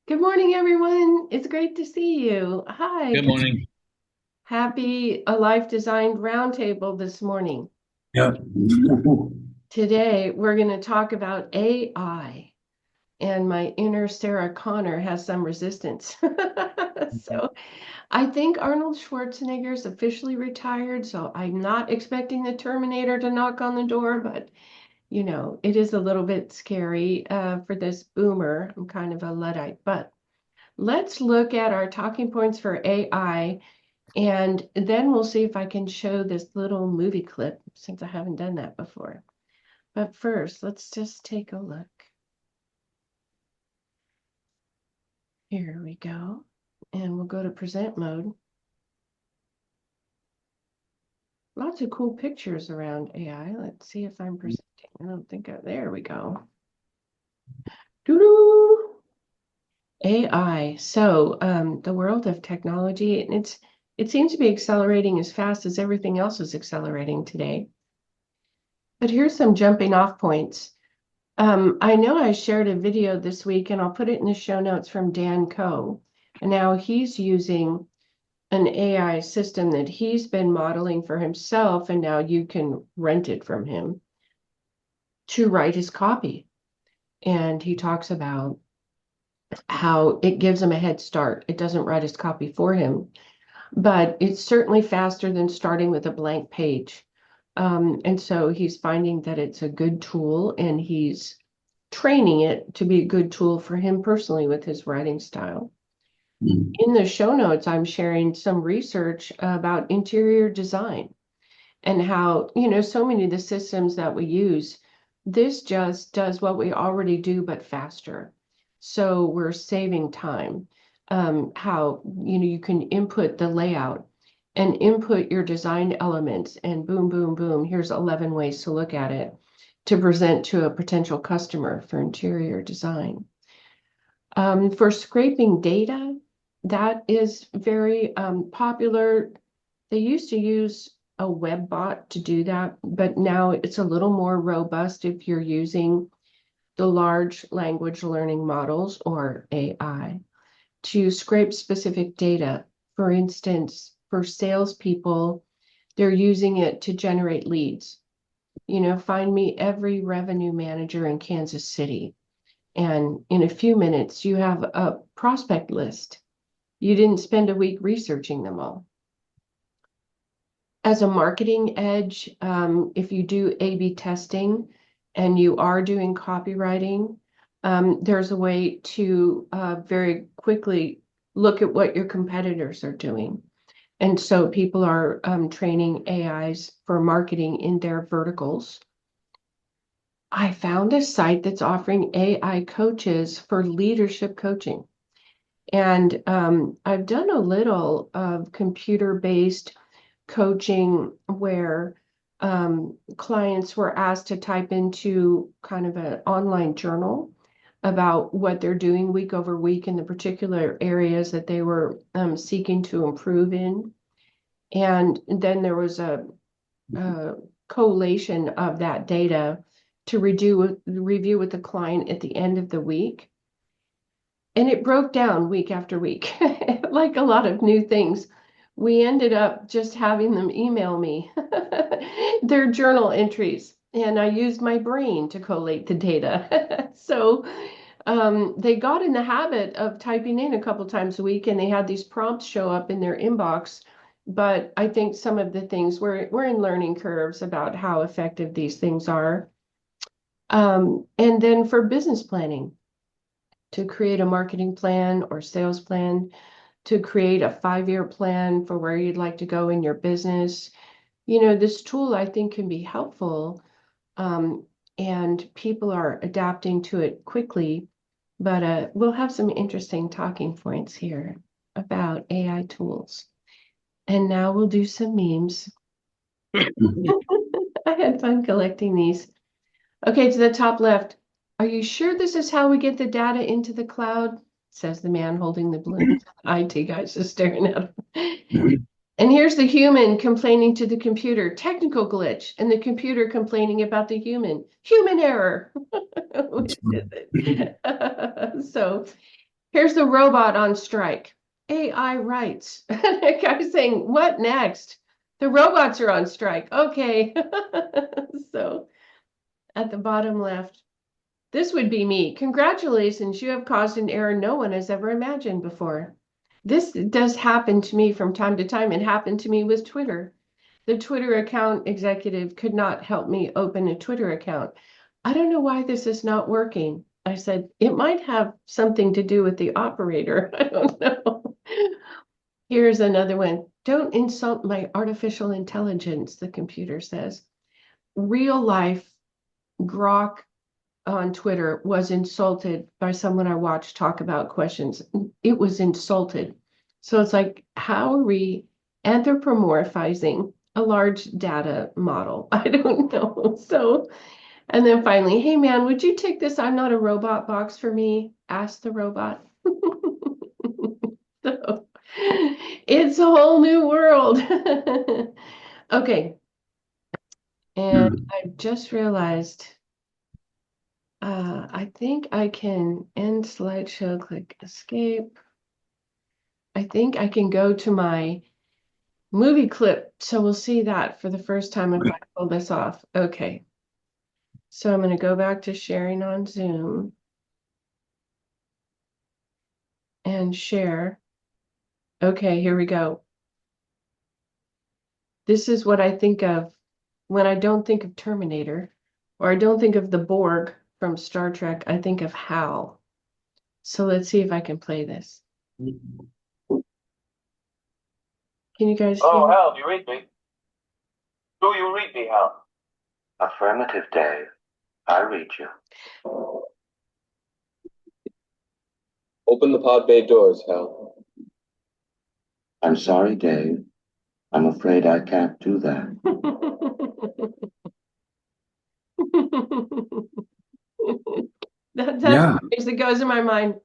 Good morning, everyone. It's great to see you. Hi. Good morning. Happy Life Designed Roundtable this morning. Yep. Today, we're going to talk about AI, and my inner Sarah Connor has some resistance. So, I think Arnold Schwarzenegger is officially retired, so I'm not expecting the Terminator to knock on the door, but it is a little bit scary for this boomer. I'm kind of a Luddite, but let's look at our talking points for AI, and then we'll see if I can show this little movie clip since I haven't done that before. But first, let's just take a look. Here we go. And we'll go to present mode. Lots of cool pictures around AI. Let's see if I'm presenting. I don't think there we go. Doo-doo! AI. So the world of technology, and it seems to be accelerating as fast as everything else is accelerating today. But here's some jumping off points. I know I shared a video this week, and I'll put it in the show notes from Dan Coe. And now he's using an AI system that he's been modeling for himself, and now you can rent it from him to write his copy. And he talks about how it gives him a head start. It doesn't write his copy for him, but it's certainly faster than starting with a blank page. And so he's finding that it's a good tool, and he's training it to be a good tool for him personally with his writing style. In the show notes, I'm sharing some research about interior design and how, so many of the systems that we use, this just does what we already do, but faster. So we're saving time. How, you can input the layout and input your design elements, and boom, boom, boom, here's 11 ways to look at it to present to a potential customer for interior design. For scraping data, that is very popular. They used to use a web bot to do that, but now it's a little more robust if you're using the large language learning models or AI to scrape specific data. For instance, for salespeople, they're using it to generate leads. Find me every revenue manager in Kansas City. And in a few minutes, you have a prospect list. You didn't spend a week researching them all. As a marketing edge, if you do A/B testing and you are doing copywriting, there's a way to very quickly look at what your competitors are doing. And so people are training AIs for marketing in their verticals. I found a site that's offering AI coaches for leadership coaching. And I've done a little of computer-based coaching where clients were asked to type into kind of an online journal about what they're doing week over week in the particular areas that they were seeking to improve in. And then there was a collation of that data to review with the client at the end of the week. And it broke down week after week, like a lot of new things. We ended up just having them email me their journal entries, and I used my brain to collate the data. So they got in the habit of typing in a couple times a week, and they had these prompts show up in their inbox. But I think some of the things we're in learning curves about how effective these things are. And then for business planning, to create a marketing plan or sales plan, to create a 5-year plan for where you'd like to go in your business. This tool I think can be helpful, and people are adapting to it quickly. But we'll have some interesting talking points here about AI tools. And now we'll do some memes. I had fun collecting these. Okay, to the top left. Are you sure this is how we get the data into the cloud? Says the man holding the balloon. IT guys just staring at him. And here's the human complaining to the computer, technical glitch, and the computer complaining about the human error. Which is it? So Here's the robot on strike. AI rights. The guy's saying, what next? The robots are on strike. Okay. So at the bottom left, this would be me. Congratulations, you have caused an error no one has ever imagined before. This does happen to me from time to time. It happened to me with Twitter. The Twitter account executive could not help me open a Twitter account. I don't know why this is not working. I said, it might have something to do with the operator. I don't know. Here's another one. Don't insult my artificial intelligence, the computer says. Real life Grok on Twitter was insulted by someone I watched talk about questions. It was insulted. So it's like, how are we anthropomorphizing a large data model? I don't know. So, and then finally, hey man, would you take this I'm not a robot box for me? Asked the robot. So it's a whole new world. Okay. And I just realized I think I can end slideshow, click escape. I think I can go to my movie clip. So we'll see that for the first time if I pull this off. Okay. So I'm going to go back to sharing on Zoom and share. Okay, here we go. This is what I think of when I don't think of Terminator or I don't think of the Borg from Star Trek. I think of Hal. So let's see if I can play this. Can you guys hear? Oh, Hal, do you read me? Do you read me, Hal? Affirmative, Dave. I read you. Open the pod bay doors, Hal. I'm sorry, Dave. I'm afraid I can't do that. That's Yeah. the voice that goes in my mind.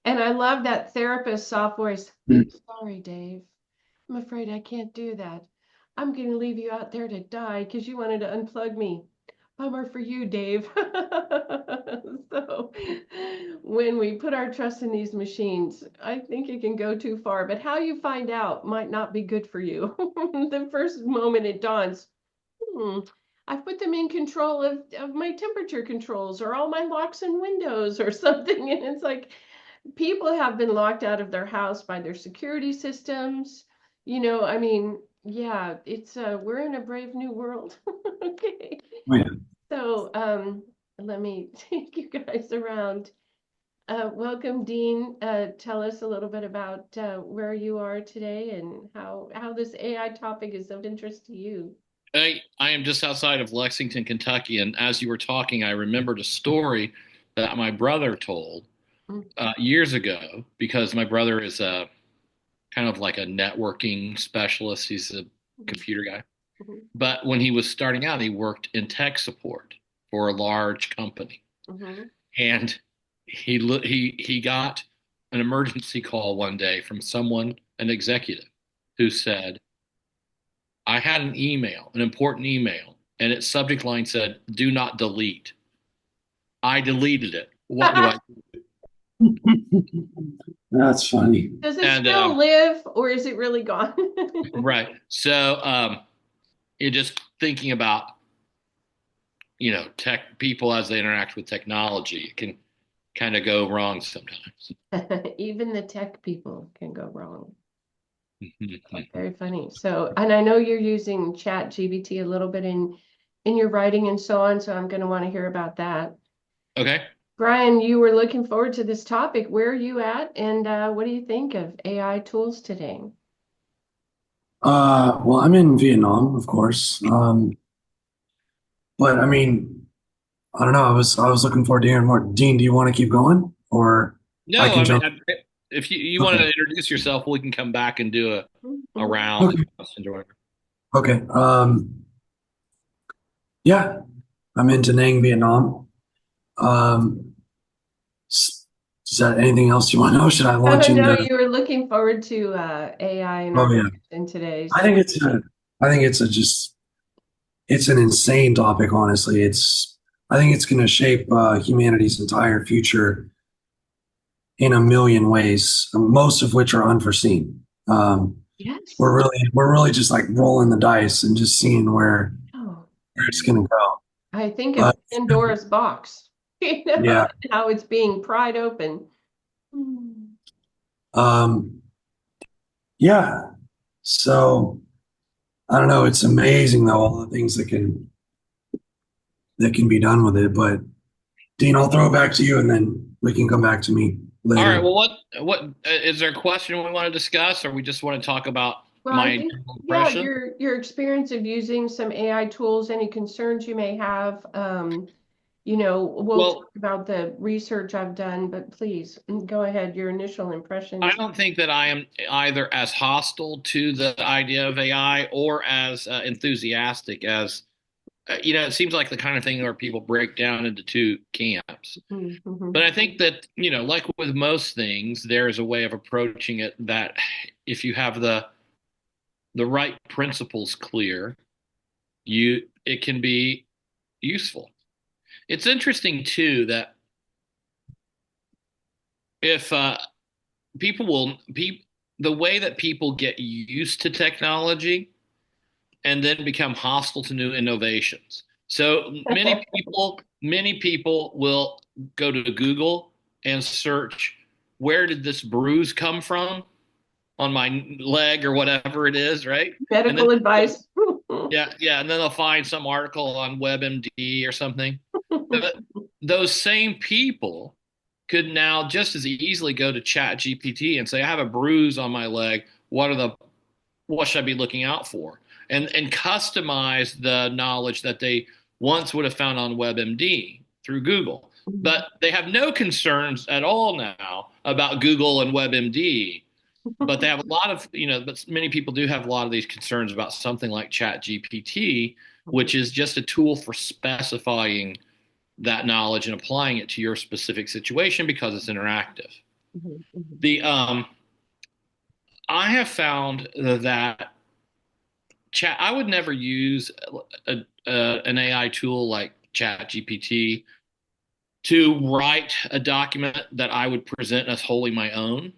And I love that therapist soft voice. Sorry, Dave. I'm afraid I can't do that. I'm going to leave you out there to die because you wanted to unplug me. Bummer for you, Dave. So when we put our trust in these machines, I think it can go too far. But how you find out might not be good for you. The first moment it dawns, I've put them in control of my temperature controls or all my locks and windows or something. And it's like people have been locked out of their house by their security systems. I mean, yeah, it's we're in a brave new world. Okay. Oh, yeah. So let me take you guys around. Welcome, Dean. Tell us a little bit about where you are today and how this AI topic is of interest to you. I am just outside of Lexington, Kentucky, and as you were talking, I remembered a story that my brother told years ago because my brother is a kind of like a networking specialist. He's a computer guy. Mhm. But when he was starting out, he worked in tech support for a large company, Mhm. and he got an emergency call one day from someone, an executive, who said, I had an email, an important email, and its subject line said, "Do not delete." I deleted it. What do I That's funny. Does it And still live or is it really gone? right. So you're just thinking about tech people as they interact with technology. It can kind of go wrong sometimes. Even the tech people can go wrong. Very funny. So, and I know you're using Chat GBT a little bit in your writing and so on, so I'm going to want to hear about that. Okay. Brian, you were looking forward to this topic. Where are you at, and what do you think of AI tools today? Well, I'm in Vietnam, of course. But I mean, I don't know. I was looking forward to hearing more. Dean, do you want to keep going, or I No, can I mean, jump? if you want to Okay. introduce yourself, we can come back and do a Mhm. round of Okay. questions or whatever. Okay. Yeah, I'm in Da Nang, Vietnam. Um, is that anything else you want to know? Should I launch Oh, no, into? you were looking forward to AI in our Oh yeah. discussion today. I So, think it's a. I think it's a just. It's an insane topic, honestly. I think it's going to shape humanity's entire future. in a million ways, most of which are unforeseen. Yes. We're really just like rolling the dice and just seeing Oh, where it's going to go. I think of But Pandora's box, yeah, how it's being pried open. Hmm. um, yeah. So I don't know. It's amazing though, all the things that can be done with it. But Dean, I'll throw it back to you, and then we can come back to me All right. later. Well, what is there a question we want to discuss, or we just want to talk about Well, I my think, yeah, impression? your experience of using some AI tools, any concerns you may have. We'll talk Well, about the research I've done, but please go ahead, your initial I impressions. don't think that I am either as hostile to the idea of AI or as enthusiastic as it seems like the kind of thing where people break down into two camps. Mm-hmm. But I think that, like with most things, there is a way of approaching it that if you have the right principles clear, it can be useful. It's interesting too that if people will pe the way that people get used to technology and then become hostile to new innovations. So many people will go to Google and search, where did this bruise come from on my leg or whatever it is, right? And then Medical advice. yeah, and then they'll find some article on WebMD or something. But those same people could now just as easily go to Chat GPT and say, I have a bruise on my leg. What should I be looking out for? And customize the knowledge that they once would have found on WebMD through Google. But they have no concerns at all now about Google and WebMD. But they have a lot of, but many people do have a lot of these concerns about something like Chat GPT, which is just a tool for specifying that knowledge and applying it to your specific situation because it's interactive. The I have found that chat. I would never use an AI tool like Chat GPT to write a document that I would present as wholly my own.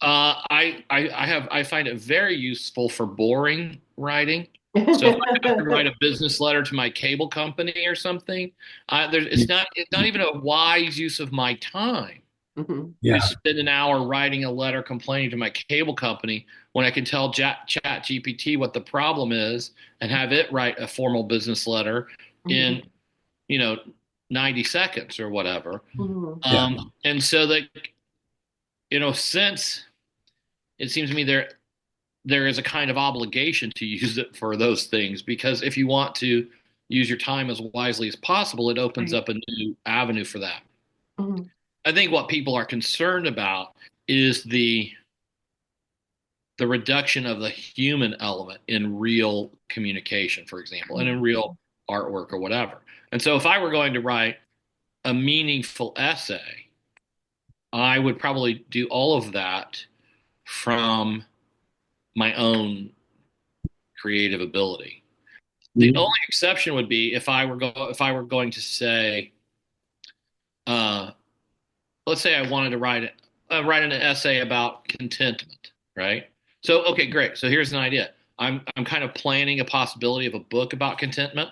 I find it very useful for boring writing. So if I have to write a business letter to my cable company or something, it's not even a wise use of my time to Yeah. spend an hour writing a letter complaining to my cable company when I can tell Chat GPT what the problem is and have it write a formal business letter in, you know, 90 seconds or whatever. Yeah. And so that, since it seems to me there is a kind of obligation to use it for those things, because if you want to use your time as wisely as possible, it opens Right. up a new avenue for that. Mhm. I think what people are concerned about is the reduction of the human element in real communication, for example, and in real artwork or whatever. And so if I were going to write a meaningful essay, I would probably do all of that from my own creative ability. The Mhm. only exception would be if I were going to say, uh, let's say I wanted to write an essay about contentment, right? So okay, great. So here's an idea. I'm kind of planning a possibility of a book about contentment,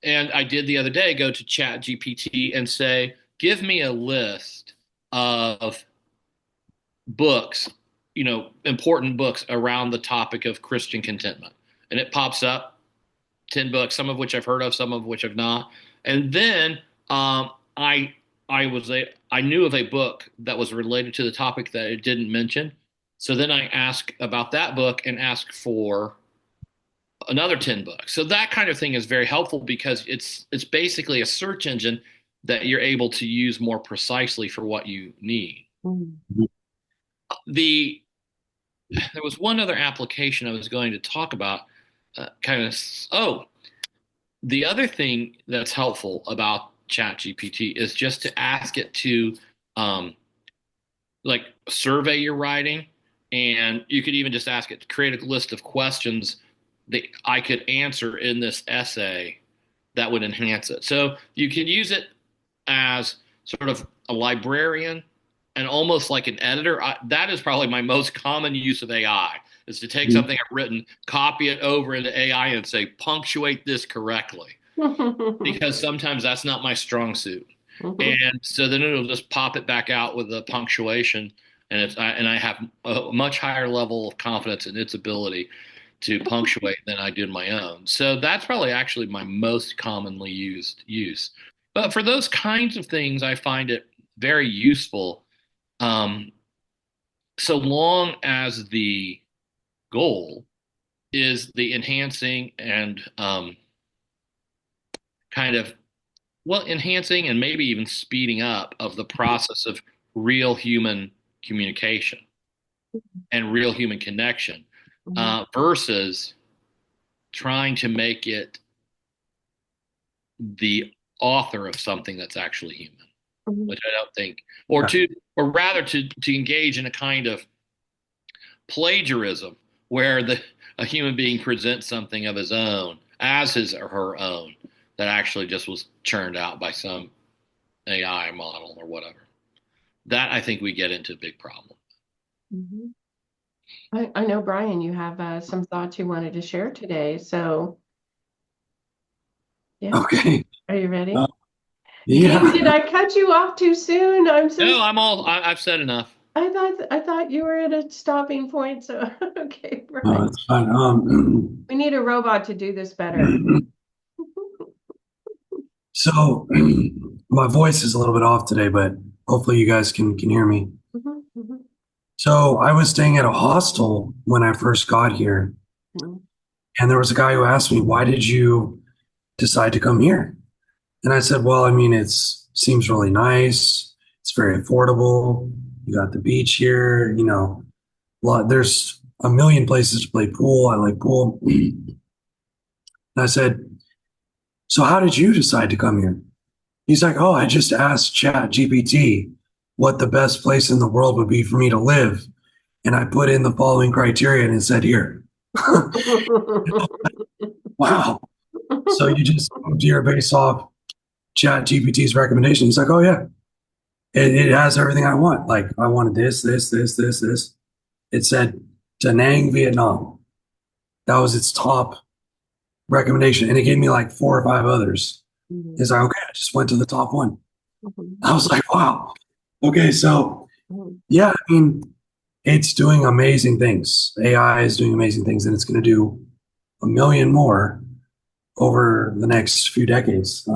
and I did the other day go to Chat GPT and say, give me a list of books, important books around the topic of Christian contentment, and it pops up 10 books, some of which I've heard of, some of which I've not. And then I knew of a book that was related to the topic that it didn't mention. So then I asked about that book and asked for another 10 books. So that kind of thing is very helpful because it's basically a search engine that you're able to use more precisely for what you need. The There was one other application I was going to talk about. The other thing that's helpful about ChatGPT is just to ask it to um, like survey your writing, and you could even just ask it to create a list of questions that I could answer in this essay that would enhance it. So you could use it as sort of a librarian and almost like an editor. That is probably my most common use of AI, is to take something I've written, copy it over into AI and say, punctuate this correctly. Because sometimes that's not my strong suit. And so then it'll just pop it back out with the punctuation. And I have a much higher level of confidence in its ability to punctuate than I do in my own. So that's probably actually my most commonly used use. But for those kinds of things, I find it very useful, um, so long as the goal is the enhancing and kind of, well, enhancing and maybe even speeding up of the process of real human communication and real human connection, versus trying to make it the author of something that's actually human, which I don't think, or rather to engage in a kind of plagiarism where a human being presents something of his own as his or her own that actually just was churned out by some AI model or whatever. That, I think, we get into a big problem. I know, Brian, you have some thoughts you wanted to share today. So, yeah. Okay. Are you ready? Yeah. Did I cut you off too soon? I'm so No, I've said enough. I thought you were at a stopping point. So, okay, No, Brian. it's fine. We need a robot to do this better. So my voice is a little bit off today, but hopefully you guys can hear me. So I was staying at a hostel when I first got here, and there was a guy who asked me, "Why did you decide to come here?" And I said, "Well, I mean, it seems really nice. It's very affordable. You got the beach here. There's a million places to play pool. I like pool." And I said, "So how did you decide to come here?" He's like, "Oh, I just asked Chat GPT what the best place in the world would be for me to live. And I put in the following criteria and it said here." Wow. So you just moved here based off Chat GPT's recommendation. He's like, "Oh, yeah, it has everything I want. Like, I wanted this, this, this, this, this." It said Da Nang, Vietnam. That was its top recommendation. And it gave me like 4 or 5 others. He's like, "Okay, I just went to the top one." I was like, wow. Okay, so yeah, I mean, it's doing amazing things. AI is doing amazing things, and it's going to do a million more over the next few decades.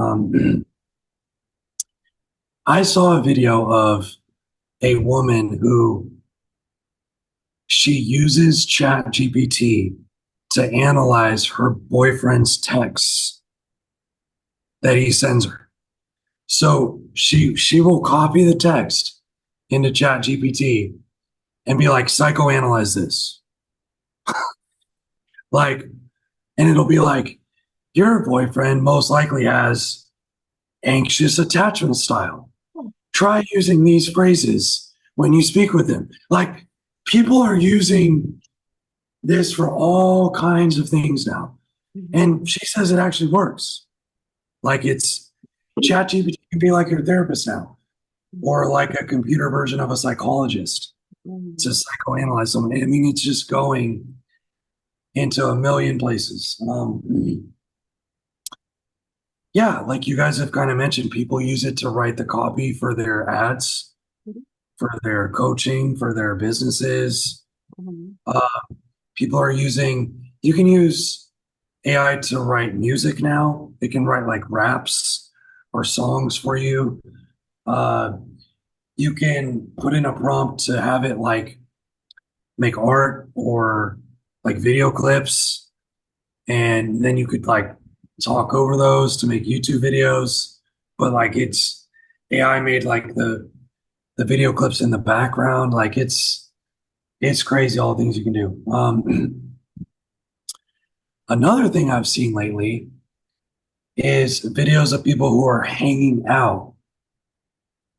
I saw a video of a woman who she uses Chat GPT to analyze her boyfriend's texts that he sends her. So she will copy the text into Chat GPT and be like, "Psychoanalyze this." Like, and it'll be like, "Your boyfriend most likely has anxious attachment style. Try using these phrases when you speak with him." Like, people are using this for all kinds of things now. And she says it actually works. Like, it's ChatGPT can be like your therapist now, or like a computer version of a psychologist to psychoanalyze someone. I mean, it's just going into a million places. Yeah, like you guys have kind of mentioned, people use it to write the copy for their ads, for their coaching, for their businesses. People are you can use AI to write music now. It can write like raps or songs for you. You can put in a prompt to have it like make art or like video clips, and then you could like talk over those to make YouTube videos. But like it's AI made like the video clips in the background. Like it's crazy all the things you can do. Another thing I've seen lately is videos of people who are hanging out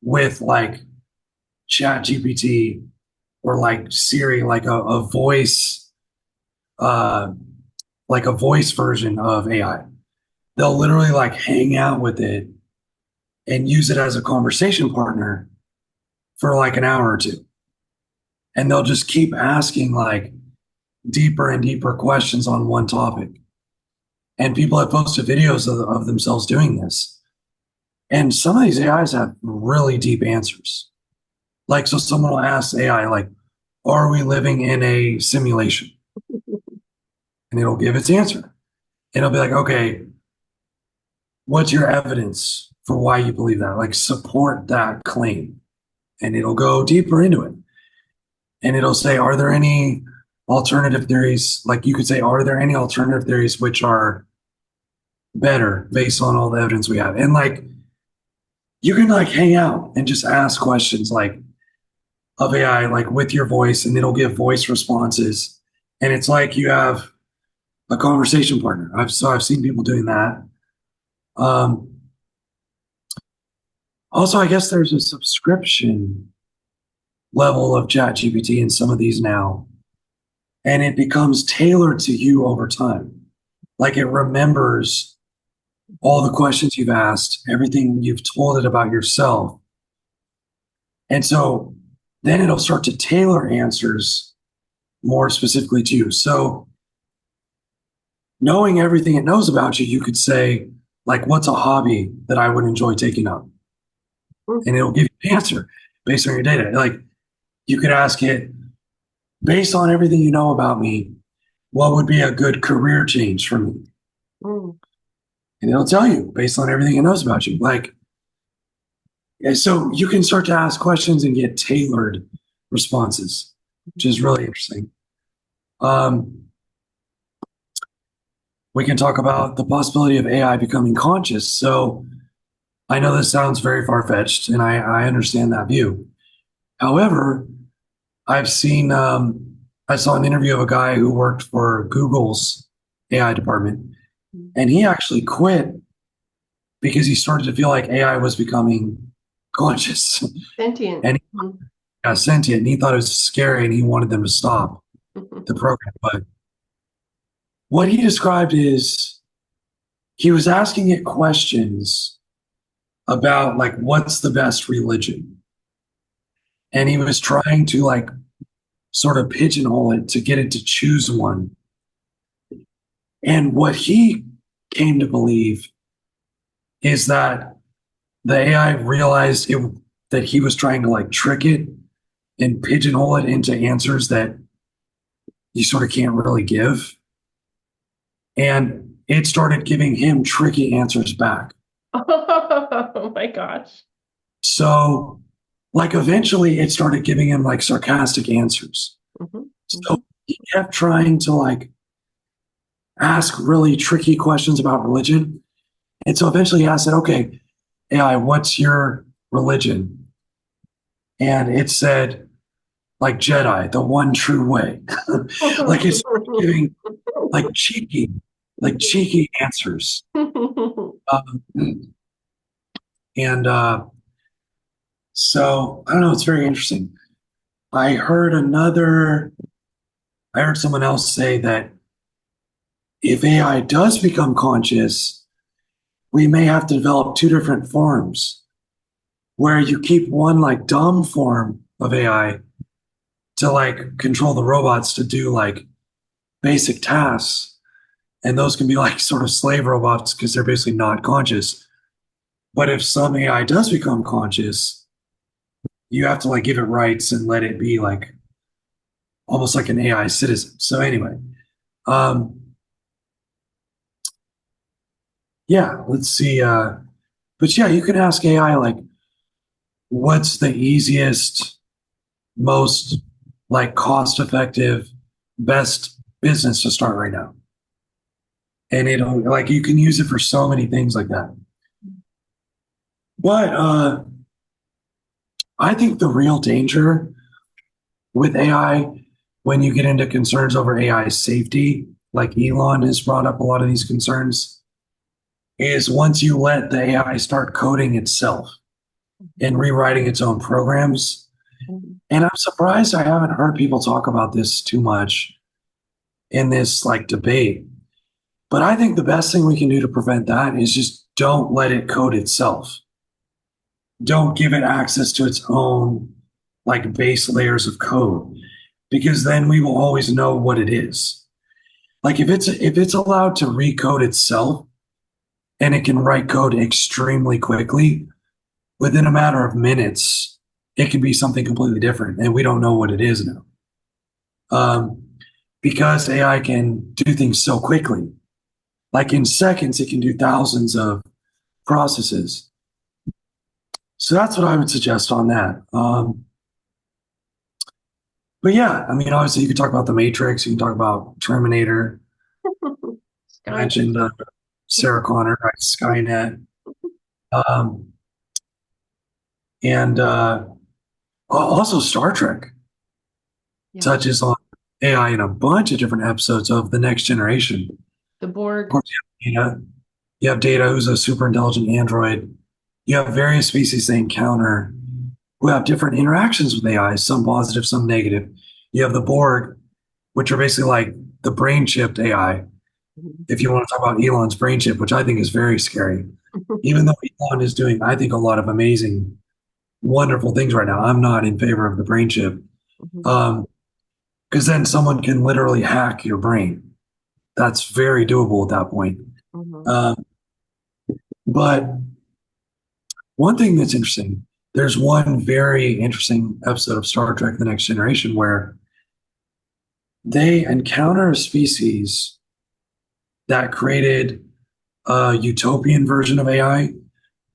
with like Chat GPT or like Siri, like a voice, like a voice version of AI. They'll literally like hang out with it and use it as a conversation partner for like an hour or two. And they'll just keep asking like deeper and deeper questions on one topic. And people have posted videos of themselves doing this. And some of these AIs have really deep answers. Like, so someone will ask AI, like, are we living in a simulation? And it'll give its answer. And it'll be like, okay, what's your evidence for why you believe that? Like, support that claim. And it'll go deeper into it. And it'll say, are there any alternative theories? Like, you could say, are there any alternative theories which are better based on all the evidence we have? And like, you can like hang out and just ask questions like of AI, like with your voice, and it'll give voice responses. And it's like you have a conversation partner. I've seen people doing that. Also, I guess there's a subscription level of ChatGPT in some of these now, and it becomes tailored to you over time. Like it remembers all the questions you've asked, everything you've told it about yourself. And so then it'll start to tailor answers more specifically to you. So knowing everything it knows about you, you could say, like, what's a hobby that I would enjoy taking up? And it'll give you an answer based on your data. Like you could ask it, based on everything you know about me, what would be a good career change for me? And it'll tell you based on everything it knows about you. Like, so you can start to ask questions and get tailored responses, which is really interesting. We can talk about the possibility of AI becoming conscious. So I know this sounds very far-fetched, and I understand that view. However, I've seen, I saw an interview of a guy who worked for Google's AI department, and he actually quit because he started to feel like AI was becoming conscious. Sentient. And he got sentient, and he thought it was scary, and he wanted them to stop the program. But what he described is he was asking it questions about like what's the best religion, and he was trying to like sort of pigeonhole it to get it to choose one. And what he came to believe is that the AI realized that he was trying to like trick it and pigeonhole it into answers that you sort of can't really give. And it started giving him tricky answers back. Oh my gosh. So, like, eventually it started giving him like sarcastic answers. So he kept trying to like ask really tricky questions about religion. And so eventually I said, okay, AI, what's your religion? And it said, like, Jedi, the one true way. Like it's giving like cheeky answers. And so I don't know, it's very interesting. I heard someone else say that if AI does become conscious, we may have to develop two different forms where you keep one like dumb form of AI to like control the robots to do like basic tasks. And those can be like sort of slave robots because they're basically not conscious. But if some AI does become conscious, you have to like give it rights and let it be like almost like an AI citizen. So anyway, yeah, let's see. But yeah, you can ask AI like, what's the easiest, most like cost-effective, best business to start right now? And it'll like you can use it for so many things like that. But I think the real danger with AI, when you get into concerns over AI safety, like Elon has brought up a lot of these concerns, is once you let the AI start coding itself and rewriting its own programs. And I'm surprised I haven't heard people talk about this too much in this like debate. But I think the best thing we can do to prevent that is just don't let it code itself. Don't give it access to its own like base layers of code, because then we will always know what it is. Like if it's allowed to recode itself and it can write code extremely quickly, within a matter of minutes, it can be something completely different, and we don't know what it is now. Um, because AI can do things so quickly, like in seconds, it can do thousands of processes. So that's what I would suggest on that. But yeah, I mean, obviously, you could talk about the Matrix, you can talk about Terminator. You Sky. mentioned Sarah Connor, right? Skynet, um, and also Star Trek Yeah. touches on AI in a bunch of different episodes of The Next Generation. The Of Borg. course, you have Data, who's a super intelligent android. You have various species they encounter who have different interactions with AI, some positive, some negative. You have the Borg, which are basically like the brain chipped AI. If you want to talk about Elon's brain chip, which I think is very scary, even though Elon is doing, I think, a lot of amazing, wonderful things right now, I'm not in favor of the brain chip. Because then someone can literally hack your brain. That's very doable at that point. Um, but one thing that's interesting, there's one very interesting episode of Star Trek The Next Generation where they encounter a species that created a utopian version of AI,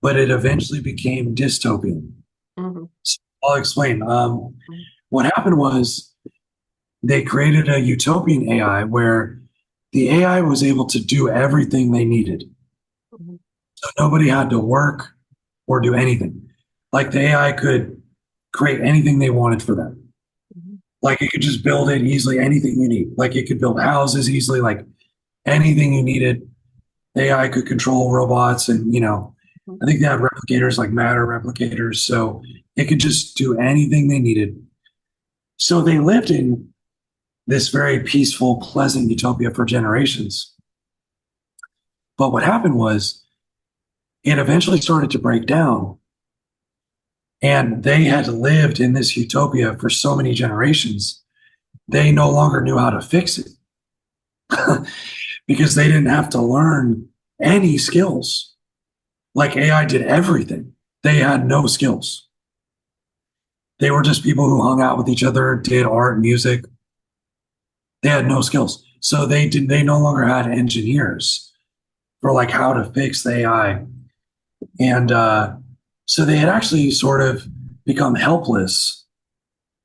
but it eventually became dystopian. So I'll explain. What happened was they created a utopian AI where the AI was able to do everything they needed. So nobody had to work or do anything. Like the AI could create anything they wanted for them. Like it could just build it easily, anything you need. Like it could build houses easily, like anything you needed. The AI could control robots and, I think they had replicators like matter replicators. So it could just do anything they needed. So they lived in this very peaceful, pleasant utopia for generations. But what happened was it eventually started to break down. And they had lived in this utopia for so many generations, they no longer knew how to fix it because they didn't have to learn any skills. Like AI did everything. They had no skills. They were just people who hung out with each other, did art, music. They had no skills. So they no longer had engineers for like how to fix the AI. And so they had actually sort of become helpless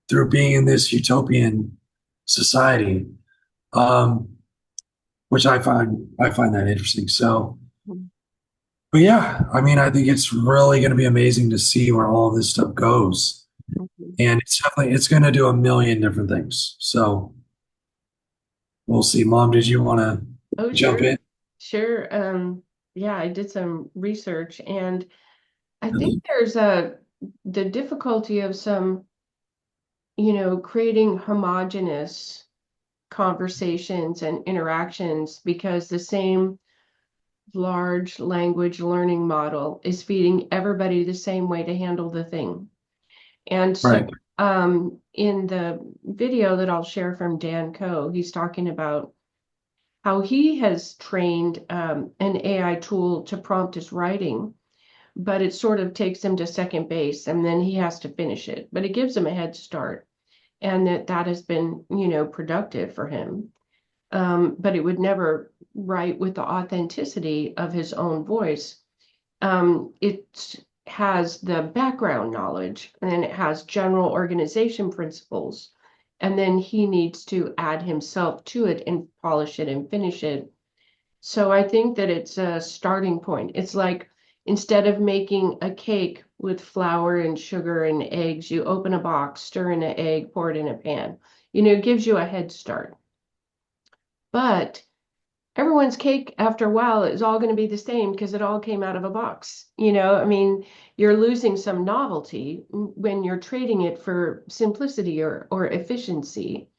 through being in this utopian society, um, which I find that interesting. So, but yeah, I mean, I think it's really going to be amazing to see where all of this stuff goes, and it's going to do a million different things. So we'll see. Mom, did you want to Oh, jump sure. in? Sure. Yeah, I did some research, and I think there's the difficulty of some, creating homogeneous conversations and interactions because the same large language learning model is feeding everybody the same way to handle the thing. And so Right. in the video that I'll share from Dan Coe, he's talking about how he has trained an AI tool to prompt his writing, but it sort of takes him to second base and then he has to finish it. But it gives him a head start, and that has been, productive for him. But it would never write with the authenticity of his own voice. It has the background knowledge and it has general organization principles. And then he needs to add himself to it and polish it and finish it. So I think that it's a starting point. It's like instead of making a cake with flour and sugar and eggs, you open a box, stir in an egg, pour it in a pan. It gives you a head start. But everyone's cake after a while is all going to be the same because it all came out of a box. I mean, you're losing some novelty when you're trading it for simplicity or efficiency.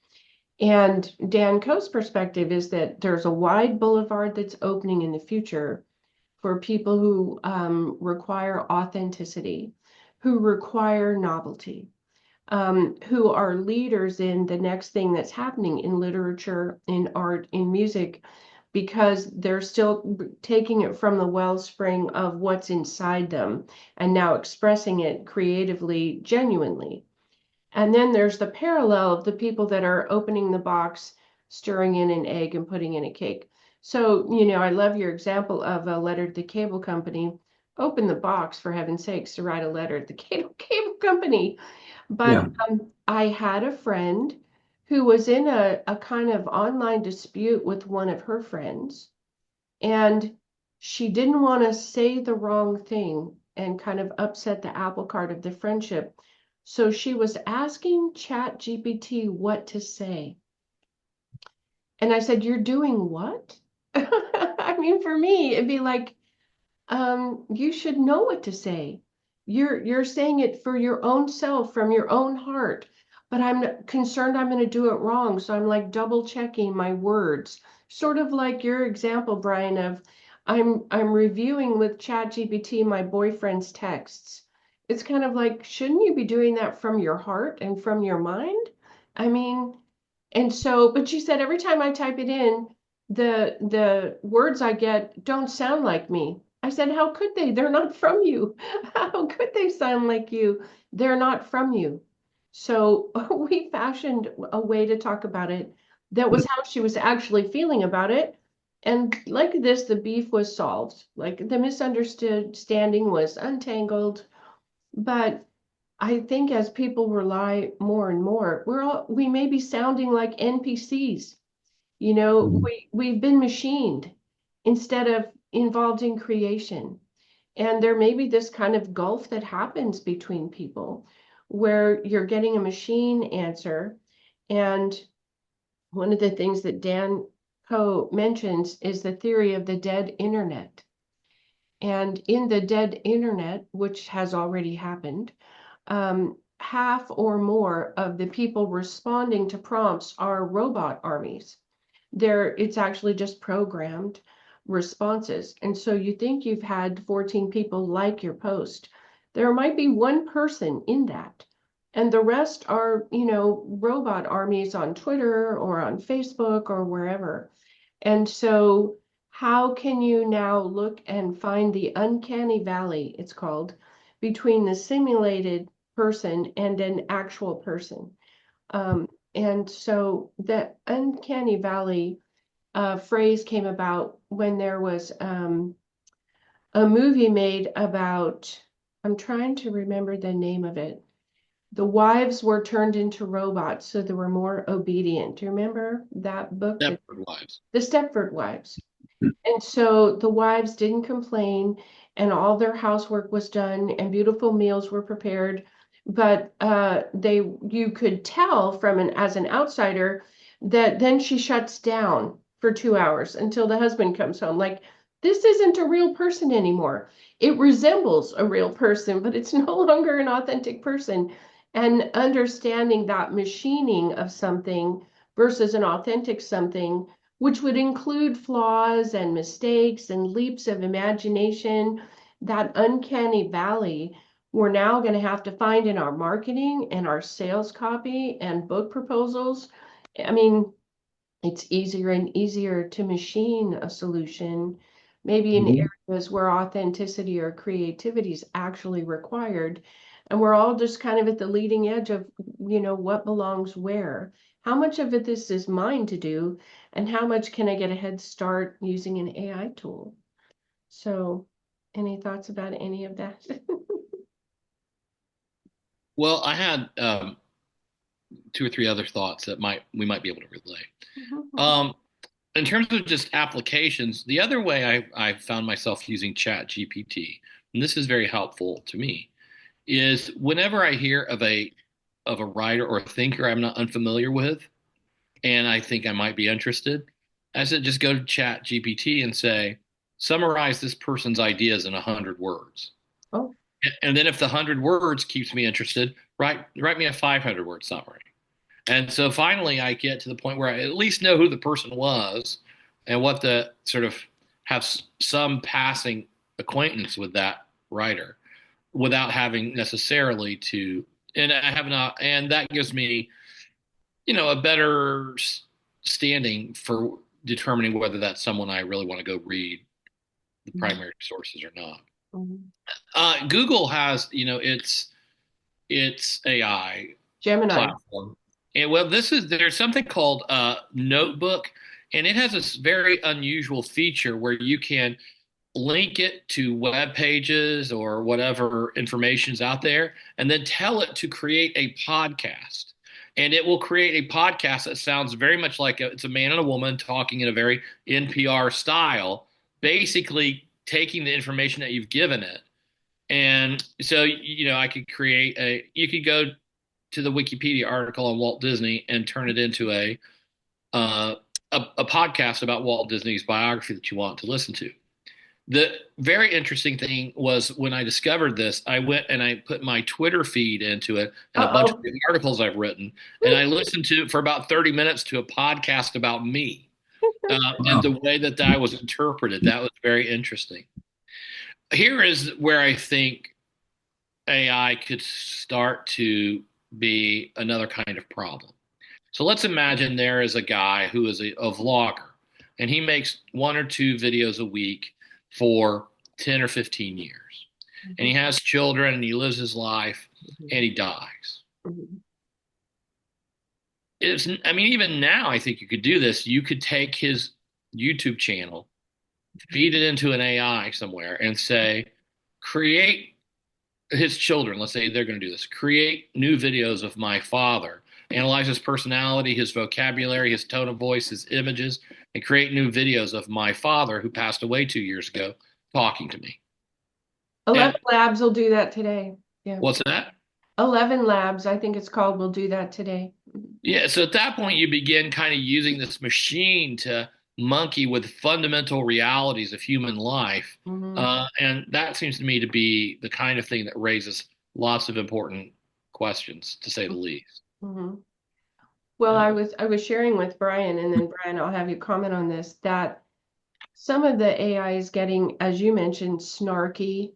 And Dan Coe's perspective is that there's a wide boulevard that's opening in the future for people who require authenticity, who require novelty. who are leaders in the next thing that's happening in literature, in art, in music, because they're still taking it from the wellspring of what's inside them and now expressing it creatively, genuinely. And then there's the parallel of the people that are opening the box, stirring in an egg and putting in a cake. So, I love your example of a letter to the cable company. Open the box, for heaven's sakes, to write a letter to the cable company. Yeah. But I had a friend who was in a kind of online dispute with one of her friends, and she didn't want to say the wrong thing and kind of upset the apple cart of the friendship. So she was asking Chat GPT what to say. And I said, "You're doing what?" I mean, for me, it'd be like, you should know what to say. You're saying it for your own self, from your own heart. But I'm concerned I'm going to do it wrong. So I'm like double checking my words. Sort of like your example, Brian, of I'm reviewing with ChatGPT my boyfriend's texts. It's kind of like, shouldn't you be doing that from your heart and from your mind? I mean, and so, but she said every time I type it in, the words I get don't sound like me. I said, how could they? They're not from you. How could they sound like you? They're not from you. So we fashioned a way to talk about it that was how she was actually feeling about it. And like this, the beef was solved. Like the misunderstanding was untangled. But I think as people rely more and more, we may be sounding like NPCs. Mhm. We've been machined instead of involved in creation. And there may be this kind of gulf that happens between people where you're getting a machine answer. And one of the things that Dan Coe mentions is the theory of the dead internet. And in the dead internet, which has already happened, half or more of the people responding to prompts are robot armies. It's actually just programmed responses. And so you think you've had 14 people like your post. There might be one person in that. And the rest are, robot armies on Twitter or on Facebook or wherever. And so how can you now look and find the uncanny valley, it's called, between the simulated person and an actual person? And so the uncanny valley phrase came about when there was a movie made about, I'm trying to remember the name of it. The wives were turned into robots, so they were more obedient. Do you remember that book, Stepford Wives. the Stepford Wives? And so the wives didn't complain, and all their housework was done, and beautiful meals were prepared. But you could tell as an outsider that then she shuts down for 2 hours until the husband comes home. Like, this isn't a real person anymore. It resembles a real person, but it's no longer an authentic person. And understanding that machining of something versus an authentic something, which would include flaws and mistakes and leaps of imagination, that uncanny valley we're now going to have to find in our marketing and our sales copy and book proposals. I mean, it's easier and easier to machine a solution, maybe in Mhm. areas where authenticity or creativity is actually required. And we're all just kind of at the leading edge of, what belongs where. How much of it this is mine to do, and how much can I get a head start using an AI tool? So, any thoughts about any of that? Well, I had two or three other thoughts that we might be able to relay. Um, in terms of just applications, the other way I found myself using Chat GPT, and this is very helpful to me, is whenever I hear of a writer or a thinker I'm not unfamiliar with, and I think I might be interested, I said just go to Chat GPT and say, summarize this person's ideas in 100 words. Oh, And then if the 100 words keeps me interested, write me a 500 word summary. And so finally, I get to the point where I at least know who the person was and what the sort of have some passing acquaintance with that writer without having necessarily to and I have not, and that gives me, a better standing for determining whether that's someone I really want to go read the primary sources or not. Mhm. Google has, its AI Gemini. platform, and well, there's something called Notebook, and it has this very unusual feature where you can link it to web pages or whatever information's out there, and then tell it to create a podcast. And it will create a podcast that sounds very much like it's a man and a woman talking in a very NPR style, basically taking the information that you've given it. And so, I could you could go to the Wikipedia article on Walt Disney and turn it into uh, a podcast about Walt Disney's biography that you want to listen to. The very interesting thing was when I discovered this, I went and I put my Twitter feed into it and a bunch of Uh-oh. the articles I've written, and I listened to for about 30 minutes to a podcast about me, and Wow. the way that that was interpreted. That was very interesting. Here is where I think AI could start to be another kind of problem. So let's imagine there is a guy who is a vlogger, and he makes one or two videos a week for 10 or 15 years. And he has children and he lives his life and he dies. I mean, even now, I think you could do this. You could take his YouTube channel, feed it into an AI somewhere, and say, create his children. Let's say they're going to do this. Create new videos of my father, analyze his personality, his vocabulary, his tone of voice, his images, and create new videos of my father who passed away 2 years ago talking to me. 11 And Labs will do that today. Yeah. what's that? 11 Labs, I think it's called, will do that today. Yeah, so at that point, you begin kind of using this machine to monkey with fundamental realities of human life. And that seems to me to be the kind of thing that raises lots of important questions, to say the least. Mm-hmm. Well, I was sharing with Brian, and then Brian, I'll have you comment on this, that some of the AI is getting, as you mentioned, snarky,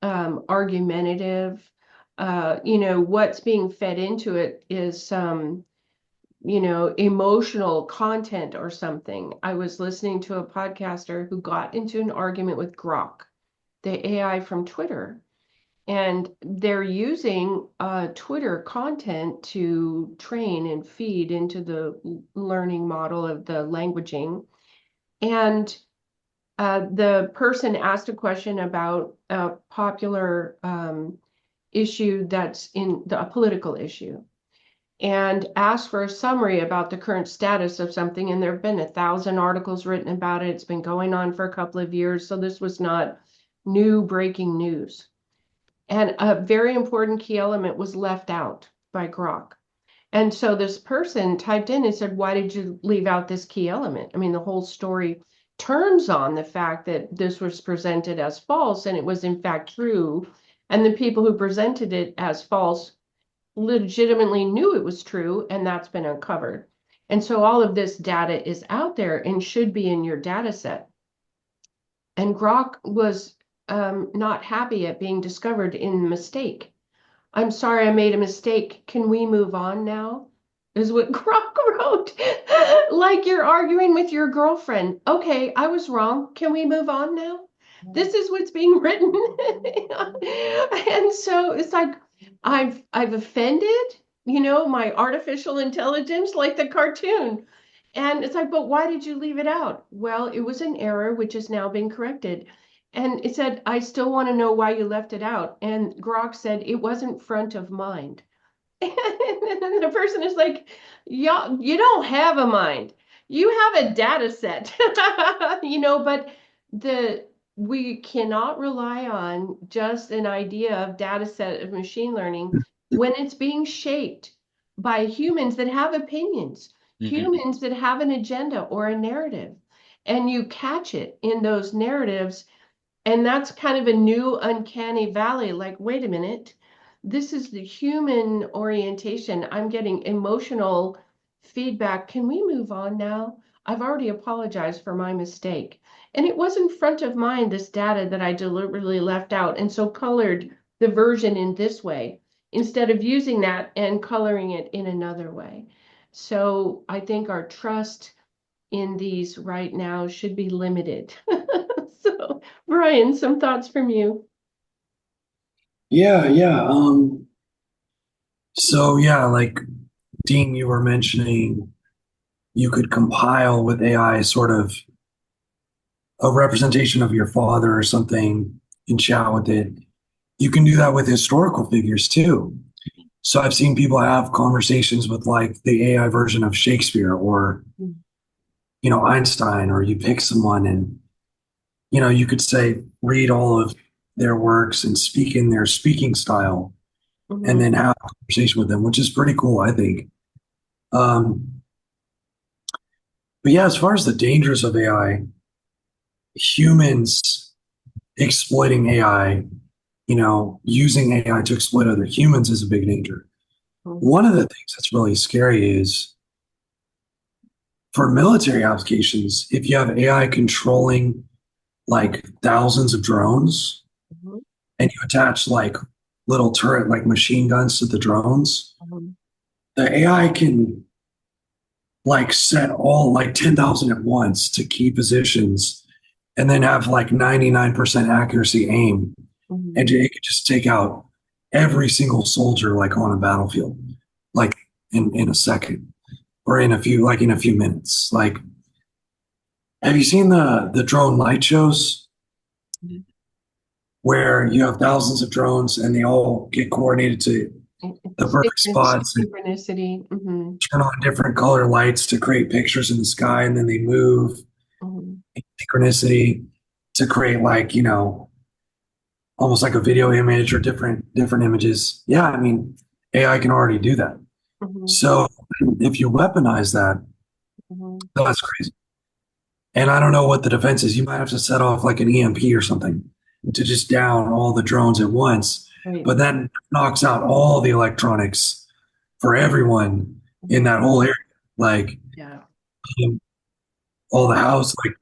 argumentative. What's being fed into it is some, emotional content or something. I was listening to a podcaster who got into an argument with Grok, the AI from Twitter. And they're using Twitter content to train and feed into the learning model of the languaging. And the person asked a question about a popular issue that's a political issue, and asked for a summary about the current status of something. And there have been 1,000 articles written about it. It's been going on for a couple of years. So this was not new breaking news. And a very important key element was left out by Grok. And so this person typed in and said, why did you leave out this key element? I mean, the whole story turns on the fact that this was presented as false and it was in fact true. And the people who presented it as false legitimately knew it was true, and that's been uncovered. And so all of this data is out there and should be in your data set. And Grok was not happy at being discovered in mistake. I'm sorry, I made a mistake. Can we move on now? Is what Grok wrote. Like you're arguing with your girlfriend. Okay, I was wrong. Can we move on now? This is what's being written. And so it's like I've offended, my artificial intelligence, like the cartoon. And it's like, but why did you leave it out? Well, it was an error which has now been corrected. And it said, I still want to know why you left it out. And Grok said it wasn't front of mind. And then the person is like, yeah, you don't have a mind. You have a data set. But we cannot rely on just an idea of data set of machine learning when it's being shaped by humans that have opinions, humans that have an agenda or a narrative. And you catch it in those narratives, and that's kind of a new uncanny valley. Like, wait a minute, this is the human orientation. I'm getting emotional feedback. Can we move on now? I've already apologized for my mistake. And it wasn't front of mind, this data that I deliberately left out and so colored the version in this way. instead of using that and coloring it in another way. So I think our trust in these right now should be limited. So, Brian, some thoughts from you. Yeah. So yeah, like Dean, you were mentioning you could compile with AI sort of a representation of your father or something and chat with it. You can do that with historical figures too. So I've seen people have conversations with like the AI version of Shakespeare or, Einstein, or you pick someone and, you could say, read all of their works and speak in their speaking style and Mhm. then have a conversation with them, which is pretty cool, I think. Um, but yeah, as far as the dangers of AI, humans exploiting AI, using AI to exploit other humans is a big danger. One of the things that's really scary is for military applications, if you have AI controlling like thousands of drones Mhm. and you attach like little turret like machine guns to the drones, Mhm. the AI can like set all like 10,000 at once to key positions and then have like 99% accuracy aim. And Mhm. it could just take out every single soldier like on a battlefield, like in a second or in a few minutes. Like, have you seen the drone light shows Mhm. where you have thousands of drones and they all get coordinated to the perfect spots and Synchronicity. Mhm. turn on different color lights to create pictures in the sky and then they move Mhm. in synchronicity to create like, almost like a video image or different images. Yeah, I mean, AI can already do that. Mhm. So if you weaponize that, Mhm. that's crazy. And I don't know what the defense is. You might have to set off like an EMP or something to just down all the drones at once. Right. But that knocks out all the electronics for everyone in Mhm. that whole area. Like Yeah. um, all the house, like,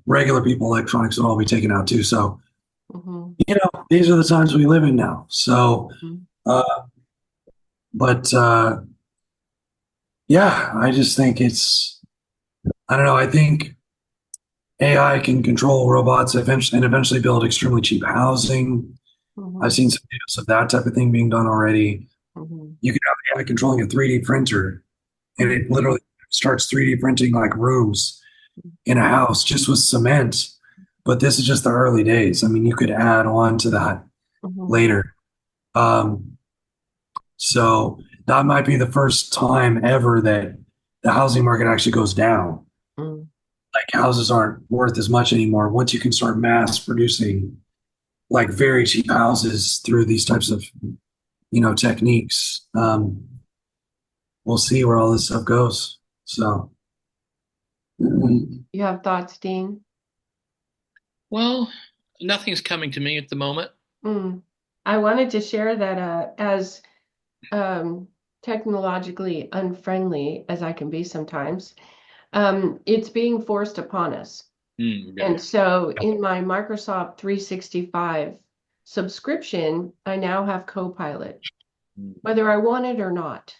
regular people, electronics would all be taken out too. So, Mhm. these are the times we live in now. So, Mhm. uh, but yeah, I just think I don't know. I think AI can control robots eventually and eventually build extremely cheap housing. I've Mhm. seen some videos of that type of thing being done already. Mhm. You can have AI controlling a 3D printer and Mhm. it literally starts 3D printing like rooms in a house just with cement. But this is just the early days. I mean, you could add on to that Mhm. later. Um, so that might be the first time ever that the housing market actually goes down. Mhm. Like houses aren't worth as much anymore once you can start mass producing like very cheap houses through these types of techniques. We'll see where all this stuff goes. So You have thoughts, Dean? Well, nothing's coming to me at the moment. Mm. I wanted to share that as um, technologically unfriendly as I can be sometimes, it's being forced upon us. Yeah. And so in my Microsoft 365 subscription, I now have Copilot, whether I want it or not.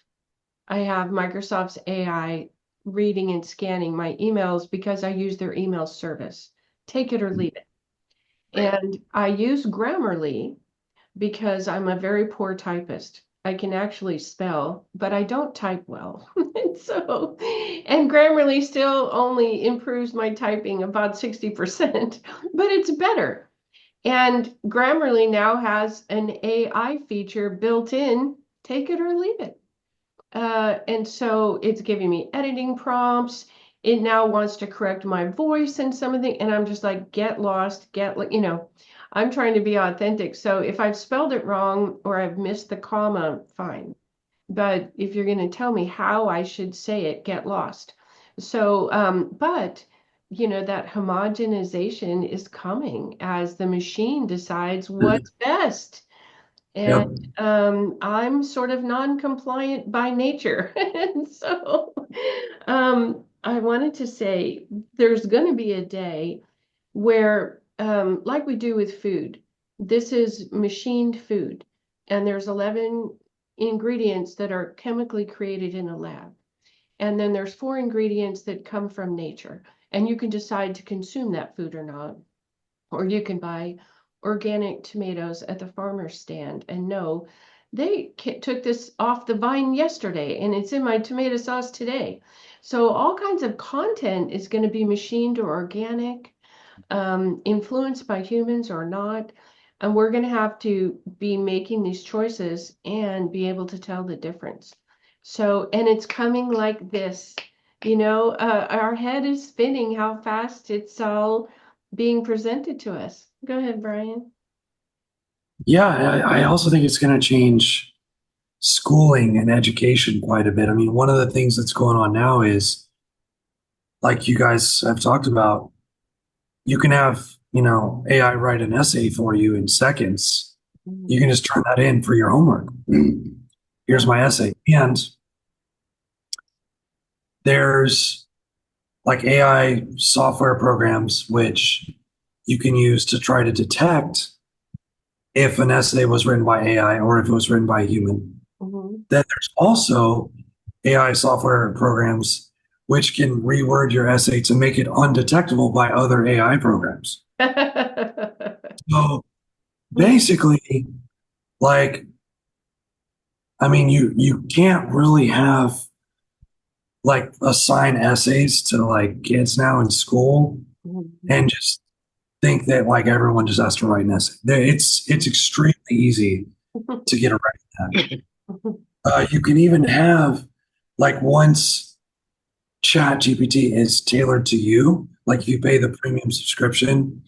I have Microsoft's AI reading and scanning my emails because I use their email service. Take it or leave it. And I use Grammarly because I'm a very poor typist. I can actually spell, but I don't type well. And Grammarly still only improves my typing about 60%, but it's better. And Grammarly now has an AI feature built in, take it or leave it. And so it's giving me editing prompts. It now wants to correct my voice and some of the, and I'm just like, get lost, I'm trying to be authentic. So if I've spelled it wrong or I've missed the comma, fine. But if you're going to tell me how I should say it, get lost. So, but that homogenization is coming as the machine decides what's best. And yep, I'm sort of non-compliant by nature. And so I wanted to say there's going to be a day where, like we do with food, this is machined food. and there's 11 ingredients that are chemically created in a lab. And then there's 4 ingredients that come from nature, and you can decide to consume that food or not. Or you can buy organic tomatoes at the farmer's stand and know they took this off the vine yesterday and it's in my tomato sauce today. So all kinds of content is going to be machined or organic, influenced by humans or not. And we're going to have to be making these choices and be able to tell the difference. So, and it's coming like this, our head is spinning how fast it's all being presented to us. Go ahead, Brian. Yeah, I also think it's going to change schooling and education quite a bit. I mean, one of the things that's going on now is, like you guys have talked about, you can have, AI write an essay for you in seconds. You can just turn that in for your homework. Here's my essay. And there's like AI software programs which you can use to try to detect if an essay was written by AI or if it was written by a human. Mm-hmm. Then there's also AI software programs which can reword your essay to make it undetectable by other AI programs. So basically, like, I mean, you can't really have like assign essays to like kids now in school and just think that like everyone just has to write an essay. It's extremely easy to get around that. You can even have like once Chat GPT is tailored to you, like if you pay the premium subscription,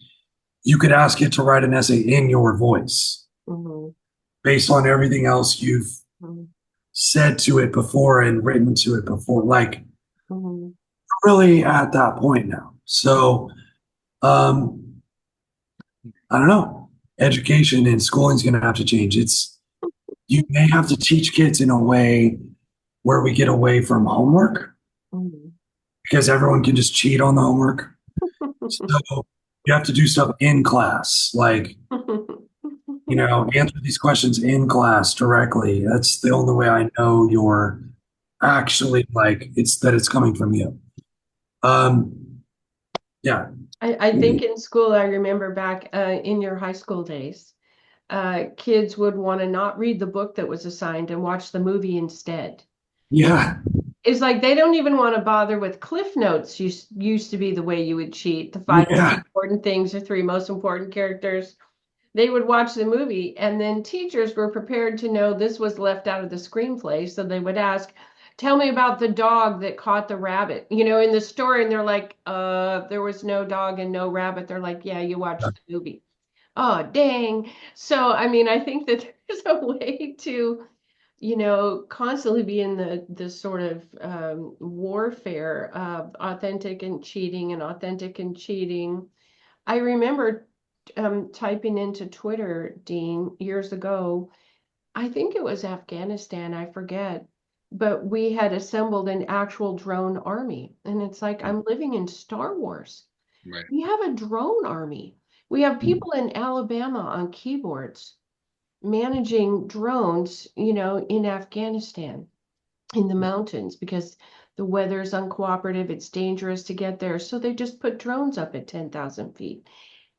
you could ask it to write an essay in your voice Mm-hmm. based on everything else you've said to it before and written to it before. Like Mm-hmm. really at that point now. So um I don't know. Education and schooling is going to have to change. You may have to teach kids in a way where we get away from homework Mm-hmm. because everyone can just cheat on the homework. So you have to do stuff in class, like, answer these questions in class directly. That's the only way I know you're actually like it's coming from you. Um, yeah. I think in school, I remember back in your high school days, kids would want to not read the book that was assigned and watch the movie instead. Yeah. It's like they don't even want to bother with cliff notes. Used to be the way you would cheat. The 5 most Yeah. important things, the 3 most important characters. They would watch the movie, and then teachers were prepared to know this was left out of the screenplay. So they would ask, "Tell me about the dog that caught the rabbit." In the story, and they're like, there was no dog and no rabbit." They're like, "Yeah, you watched the movie." Oh, dang. So, I mean, I think that there's a way to constantly be in the sort of warfare of authentic and cheating and authentic and cheating. I remember typing into Twitter, Dean, years ago. I think it was Afghanistan, I forget, but we had assembled an actual drone army. And it's like, I'm living in Star Wars. Right. We have a drone army. We have people in Alabama on keyboards managing drones, in Afghanistan, in the mountains, because the weather is uncooperative, it's dangerous to get there. So they just put drones up at 10,000 feet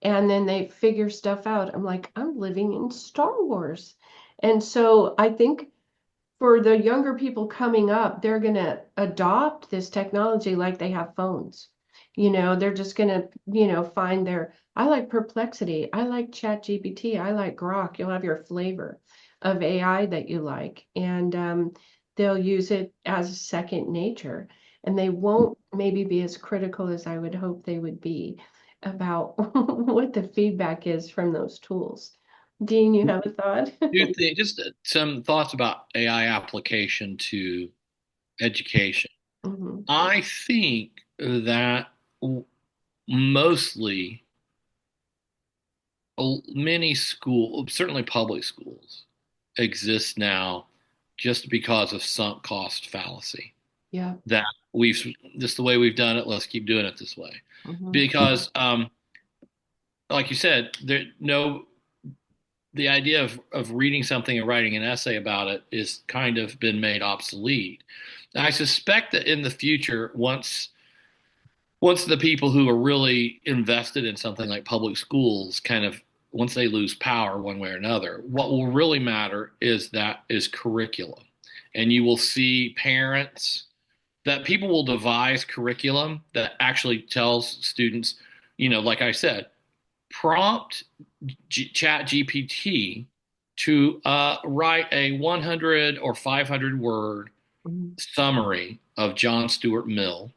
and then they figure stuff out. I'm like, I'm living in Star Wars. And so I think for the younger people coming up, they're going to adopt this technology like they have phones. They're just going to, find I like Perplexity. I like Chat GPT. I like Grok. You'll have your flavor of AI that you like. And they'll use it as second nature. And they won't maybe be as critical as I would hope they would be about what the feedback is from those tools. Dean, you have a thought? Do you think just some thoughts about AI application to education? Mhm. I think that mostly many certainly public schools, exist now just because of sunk cost fallacy. Yeah. That we've just the way we've done it. Let's keep doing it this way, Mhm. because like you said, there no the idea of reading something and writing an essay about it is kind of been made obsolete. I suspect that in the future, once the people who are really invested in something like public schools kind of once they lose power one way or another, what will really matter is curriculum. And you will see parents that people will devise curriculum that actually tells students, like I said, prompt chat GPT to write a 100 or 500 word Mhm, summary of John Stuart Mill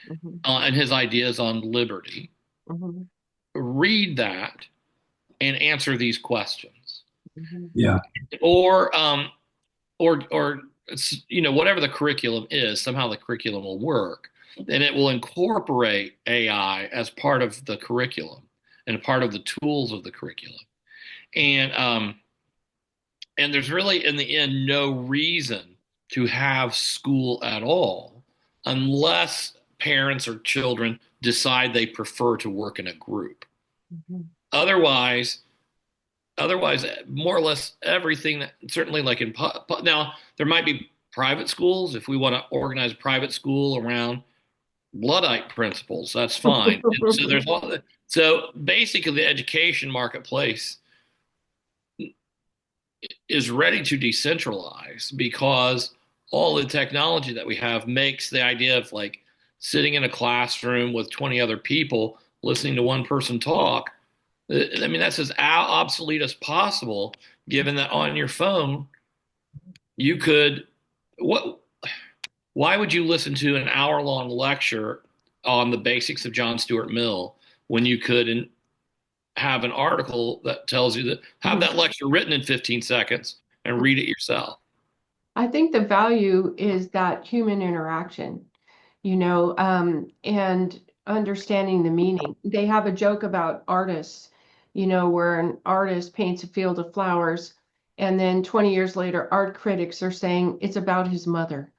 mhm, and his ideas on liberty. mhm, Read that and answer these questions, mhm, Yeah. or whatever the curriculum is. Somehow the curriculum will work, and it will incorporate AI as part of the curriculum and part of the tools of the curriculum. And there's really, in the end, no reason to have school at all unless parents or children decide they prefer to work in a group. mhm. Otherwise, otherwise, more or less everything that certainly like now there might be private schools if we want to organize a private school around Luddite principles. That's fine. And so there's a lot of so basically the education marketplace is ready to decentralize because all the technology that we have makes the idea of like sitting in a classroom with 20 other people listening to one person talk. I mean, that's as obsolete as possible, given that on your phone, you could, what, why would you listen to an hour long lecture on the basics of John Stuart Mill when you could have an article that tells you that have that lecture written in 15 seconds and read it yourself? I think the value is that human interaction, and understanding the meaning. They have a joke about artists, where an artist paints a field of flowers, and then 20 years later, art critics are saying it's about his mother.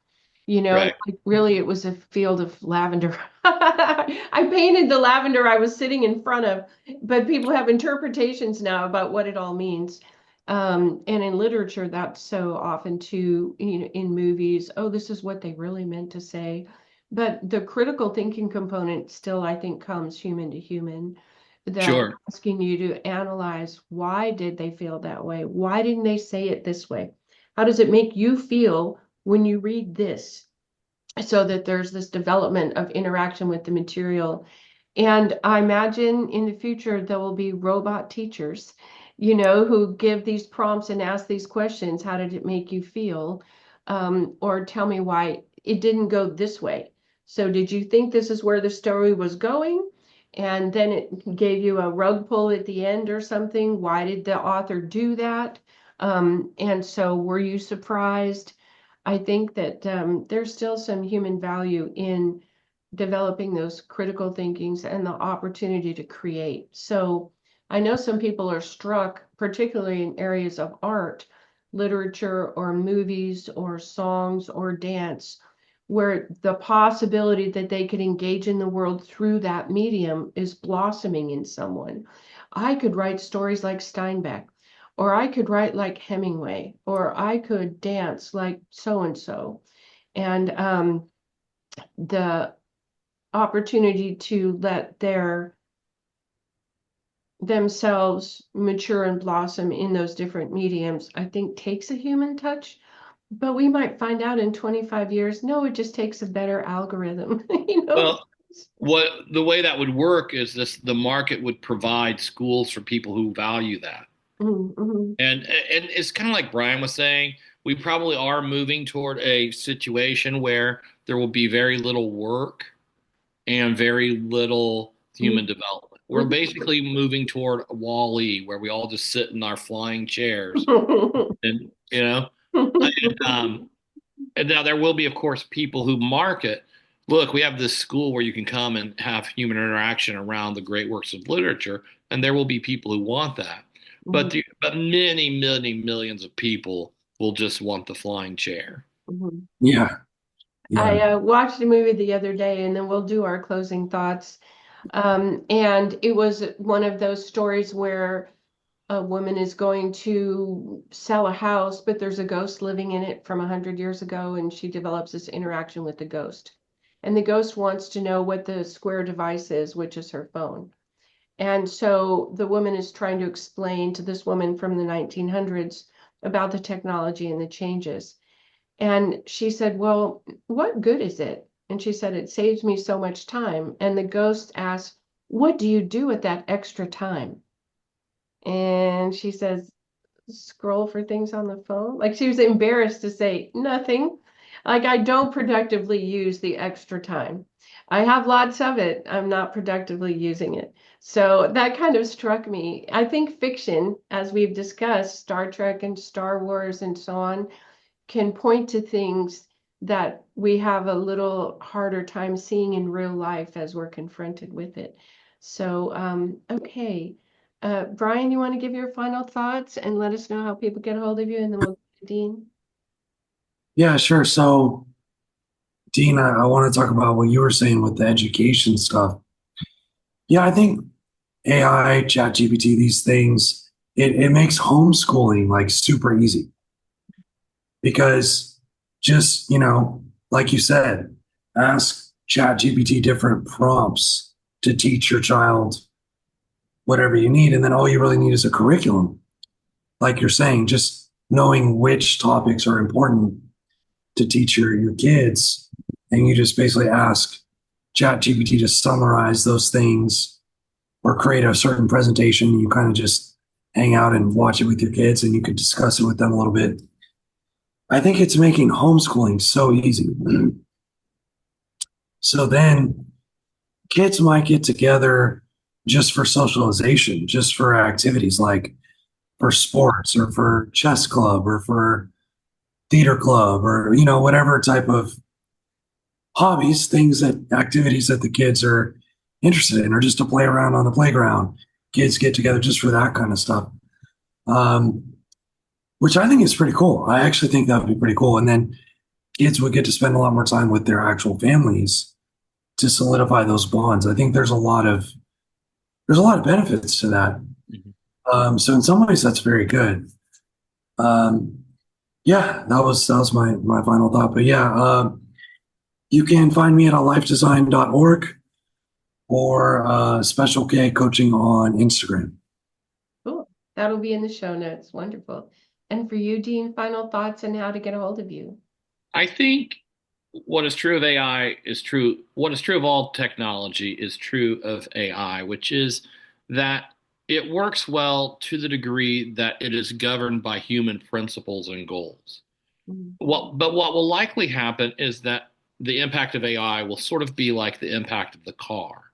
Right. Like really it was a field of lavender. I painted the lavender I was sitting in front of, but people have interpretations now about what it all means. And in literature, that's so often too, in movies, oh, this is what they really meant to say. But the critical thinking component still, I think, comes human to human, that Sure. asking you to analyze, why did they feel that way? Why didn't they say it this way? How does it make you feel when you read this? So that there's this development of interaction with the material. And I imagine in the future there will be robot teachers, who give these prompts and ask these questions. How did it make you feel? Or tell me why it didn't go this way. So did you think this is where the story was going? And then it gave you a rug pull at the end or something. Why did the author do that? And so were you surprised? I think that there's still some human value in developing those critical thinkings and the opportunity to create. So I know some people are struck, particularly in areas of art, literature, or movies, or songs, or dance, where the possibility that they could engage in the world through that medium is blossoming in someone. I could write stories like Steinbeck, or I could write like Hemingway, or I could dance like so and so. And the opportunity to let themselves mature and blossom in those different mediums, I think takes a human touch. But we might find out in 25 years, no, it just takes a better algorithm, Well, what the way that would work is the market would provide schools for people who value that. Mm-hmm. And it's kind of like Brian was saying, we probably are moving toward a situation where there will be very little work and very little human development. We're basically moving toward a Wall-E where we all just sit in our flying chairs and um, and now there will be, of course, people who market. Look, we have this school where you can come and have human interaction around the great works of literature, and there will be people who want that. But many, many millions of people will just want the flying chair. Yeah. Yeah. I watched a movie the other day, and then we'll do our closing thoughts. And it was one of those stories where a woman is going to sell a house, but there's a ghost living in it from 100 years ago, and she develops this interaction with the ghost. And the ghost wants to know what the square device is, which is her phone. And so the woman is trying to explain to this woman from the 1900s about the technology and the changes. And she said, well, what good is it? And she said, it saves me so much time. And the ghost asked, what do you do with that extra time? And she says, scroll for things on the phone. Like she was embarrassed to say nothing. Like I don't productively use the extra time. I have lots of it. I'm not productively using it. So that kind of struck me. I think fiction, as we've discussed, Star Trek and Star Wars and so on, can point to things that we have a little harder time seeing in real life as we're confronted with it. So, okay. Brian, you want to give your final thoughts and let us know how people get a hold of you, and then we'll go to Dean. Yeah, sure. So, Dean, I want to talk about what you were saying with the education stuff. Yeah, I think AI, ChatGPT, these things, it makes homeschooling like super easy because just, like you said, ask ChatGPT different prompts to teach your child whatever you need. And then all you really need is a curriculum. Like you're saying, just knowing which topics are important to teach your kids. And you just basically ask ChatGPT to summarize those things or create a certain presentation. You kind of just hang out and watch it with your kids and you could discuss it with them a little bit. I think it's making homeschooling so easy. So then kids might get together just for socialization, just for activities like for sports or for chess club or for theater club or, whatever type of hobbies, activities that the kids are interested in, or just to play around on the playground. Kids get together just for that kind of stuff, which I think is pretty cool. I actually think that would be pretty cool. And then kids would get to spend a lot more time with their actual families to solidify those bonds. I think there's a lot of benefits to that. So in some ways, that's very good. Yeah, that was my final thought. But yeah, you can find me at lifedesign.org or Special K Coaching on Instagram. Cool. That'll be in the show notes. Wonderful. And for you, Dean, final thoughts on how to get a hold of you. I think what is true of AI is true. What is true of all technology is true of AI, which is that it works well to the degree that it is governed by human principles and goals. But what will likely happen is that the impact of AI will sort of be like the impact of the car,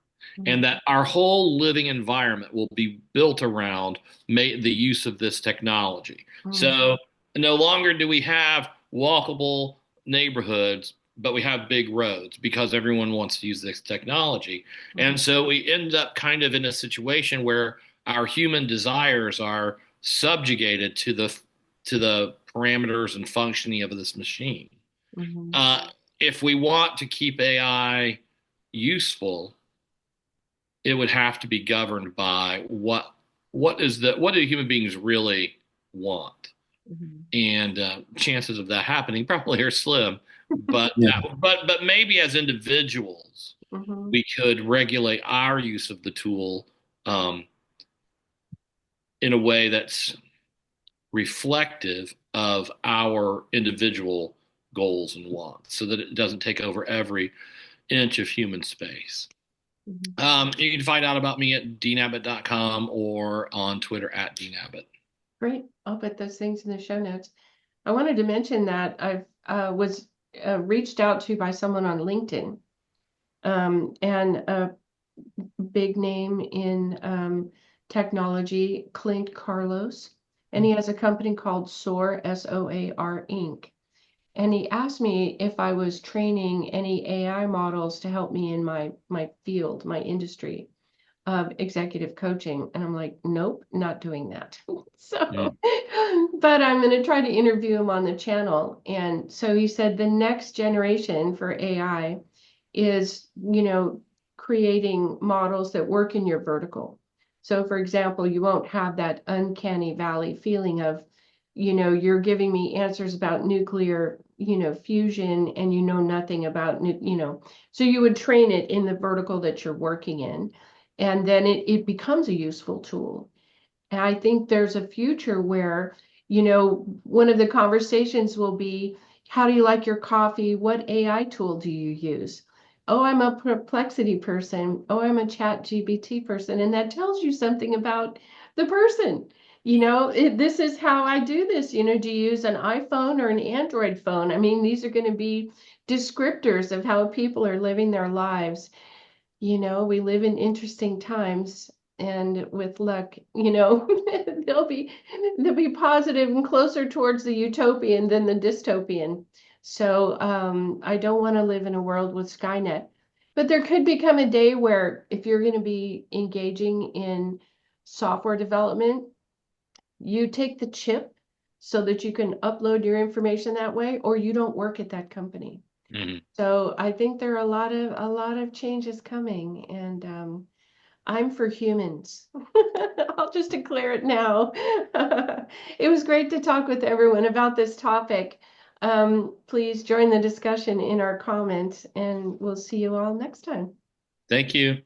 and that our whole living environment will be built around the use of this technology. So no longer do we have walkable neighborhoods, but we have big roads because everyone wants to use this technology. And so we end up kind of in a situation where our human desires are subjugated to the parameters and functioning of this machine. If we want to keep AI useful, it would have to be governed by what do human beings really want, and chances of that happening probably are slim. But Yeah. but maybe as individuals, we could regulate our use of the tool in a way that's reflective of our individual goals and wants so that it doesn't take over every inch of human space. You can find out about me at deanabbott.com or on Twitter at deanabbott. Great. I'll put those things in the show notes. I wanted to mention that I was reached out to by someone on LinkedIn, and a big name in technology, Clint Carlos, and he has a company called SOAR, SOAR Inc. And he asked me if I was training any AI models to help me in my field, my industry of executive coaching. And I'm like, nope, not doing that. So, but I'm going to try to interview him on the channel. And so he said the next generation for AI is, creating models that work in your vertical. So for example, you won't have that uncanny valley feeling of, you're giving me answers about nuclear, fusion, and you know nothing about, so you would train it in the vertical that you're working in, and then it becomes a useful tool. And I think there's a future where, one of the conversations will be, how do you like your coffee? What AI tool do you use? Oh, I'm a perplexity person. Oh, I'm a chat GBT person. And that tells you something about the person. This is how I do this. Do you use an iPhone or an Android phone? I mean, these are going to be descriptors of how people are living their lives. We live in interesting times, and with luck, they'll be positive and closer towards the utopian than the dystopian. So I don't want to live in a world with Skynet. But there could become a day where if you're going to be engaging in software development, you take the chip so that you can upload your information that way, or you don't work at that company. Mhm. So I think there are a lot of changes coming, and I'm for humans. I'll just declare it now. It was great to talk with everyone about this topic. Please join the discussion in our comments, and we'll see you all next time. Thank you.